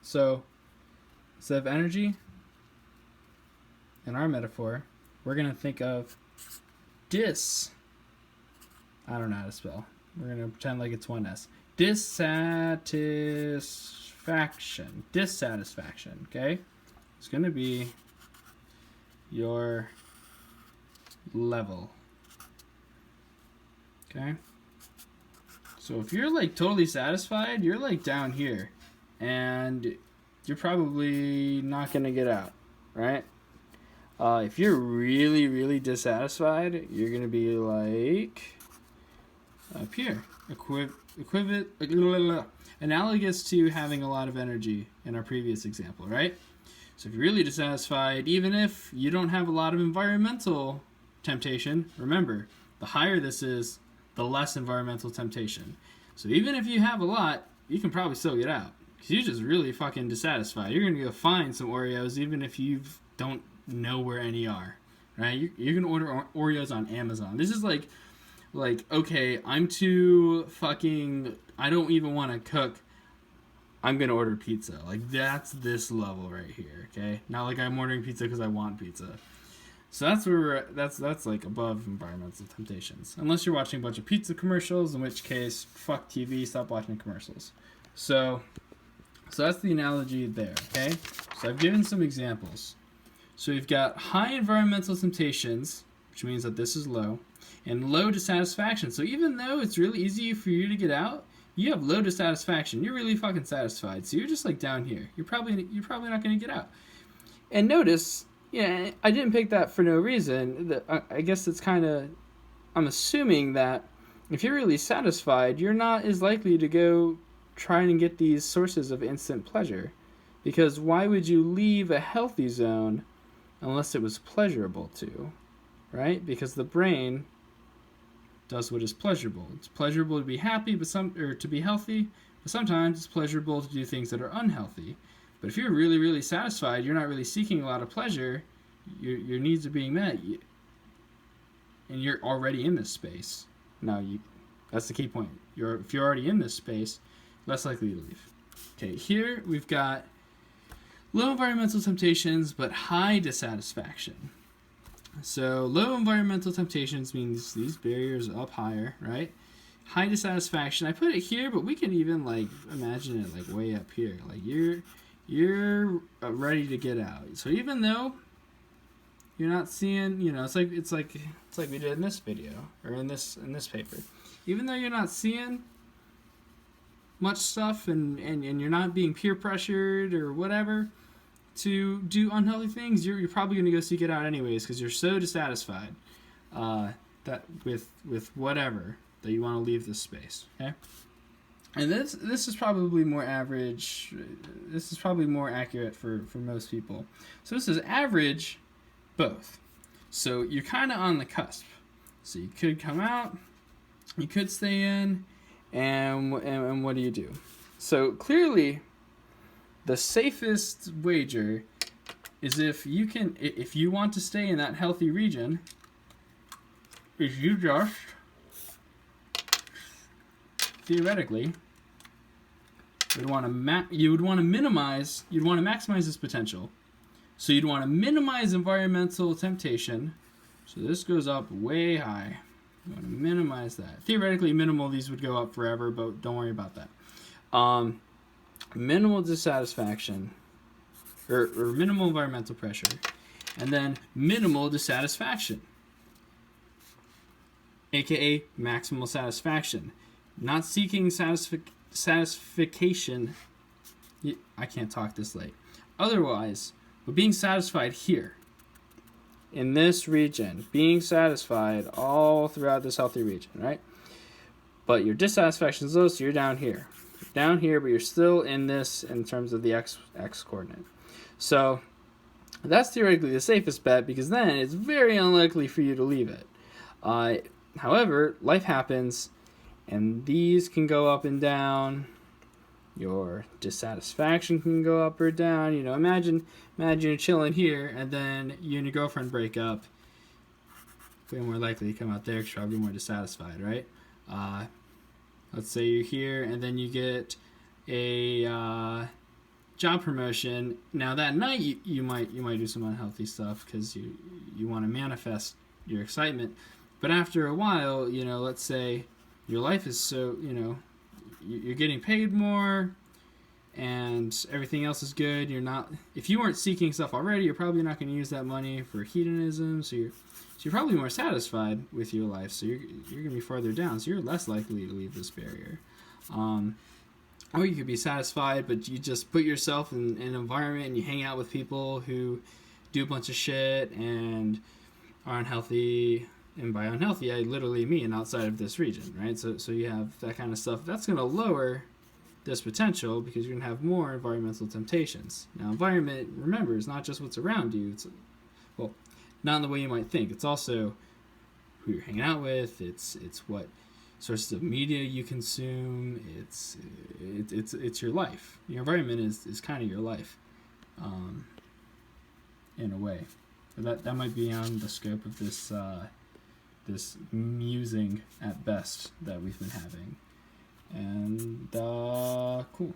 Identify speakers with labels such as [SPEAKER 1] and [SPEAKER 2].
[SPEAKER 1] So instead of energy, in our metaphor, we're going to think of I don't know how to spell. We're going to pretend like it's one S. Dissatisfaction. Dissatisfaction, okay? It's going to be your level. Okay? So if you're like totally satisfied, you're like down here. And you're probably not going to get out, right? If you're really, really dissatisfied, you're going to be like up here. Analogous to having a lot of energy in our previous example, right? So if you're really dissatisfied, even if you don't have a lot of environmental temptation, remember, the higher this is, the less environmental temptation. So even if you have a lot, you can probably still get out. Because you're just really fucking dissatisfied. You're going to go find some Oreos even if you don't know where any are. Right? You can order Oreos on Amazon. This is like, okay, I'm too fucking, I don't even want to cook. I'm going to order pizza. Like, that's this level right here, okay? Not like I'm ordering pizza because I want pizza. So that's where that's like above environmental temptations. Unless you're watching a bunch of pizza commercials, in which case, fuck TV, stop watching commercials. So that's the analogy there, okay? So I've given some examples. So you've got high environmental temptations, which means that this is low, and low dissatisfaction. So even though it's really easy for you to get out, you have low dissatisfaction. You're really fucking satisfied. So you're just like down here. You're probably not going to get out. And notice, yeah, I didn't pick that for no reason. I guess it's kind of, I'm assuming that if you're really satisfied, you're not as likely to go trying to get these sources of instant pleasure. Because why would you leave a healthy zone unless it was pleasurable to, right? Because the brain does what is pleasurable. It's pleasurable to be happy, or to be healthy, but sometimes it's pleasurable to do things that are unhealthy. But if you're really, really satisfied, you're not really seeking a lot of pleasure, your needs are being met, and you're already in this space. Now, that's the key point. If you're already in this space, less likely to leave. Okay, here we've got low environmental temptations, but high dissatisfaction. So low environmental temptations means these barriers up higher, right? High dissatisfaction. I put it here, but we can even like imagine it like way up here. Like you're ready to get out. So even though you're not seeing, it's like we did in this video or in this paper. Even though you're not seeing much stuff and you're not being peer pressured or whatever to do unhealthy things, you're probably going to go seek it out anyways because you're so dissatisfied that with whatever that you want to leave this space. Okay, and this is probably more average. This is probably more accurate for most people. So this is average, both. So you're kind of on the cusp. So you could come out, you could stay in, and what do you do? So clearly, the safest wager is if you want to stay in that healthy region, is you just theoretically you'd want to maximize this potential. So you'd want to minimize environmental temptation. So this goes up way high. You want to minimize that. Theoretically, minimal, these would go up forever, but don't worry about that. Minimal dissatisfaction, or minimal environmental pressure, and then minimal dissatisfaction, aka maximal satisfaction. Not seeking satisfaction. I can't talk this late. Otherwise, but being satisfied here, in this region, being satisfied all throughout this healthy region, right? But your dissatisfaction is low, so you're down here. Down here, but you're still in this in terms of the x coordinate. So that's theoretically the safest bet because then it's very unlikely for you to leave it. However, life happens, and these can go up and down. Your dissatisfaction can go up or down. Imagine you're chilling here, and then you and your girlfriend break up. Way more likely to come out there because you're probably more dissatisfied, right? Let's say you're here, and then you get a job promotion. Now that night you might do some unhealthy stuff because you want to manifest your excitement. But after a while, let's say your life is so, you're getting paid more and everything else is good. If you weren't seeking stuff already, you're probably not going to use that money for hedonism. So you're probably more satisfied with your life. So you're going to be farther down. So you're less likely to leave this barrier. Or you could be satisfied, but you just put yourself in an environment and you hang out with people who do a bunch of shit and are unhealthy. And by unhealthy, I literally mean outside of this region, right? So you have that kind of stuff. That's going to lower this potential because you're going to have more environmental temptations. Now, environment, remember, is not just what's around you. Well, not in the way you might think. It's also who you're hanging out with. It's what sources of media you consume. It's your life. Your environment is kind of your life, in a way. That might be beyond the scope of this this musing at best that we've been having. And cool.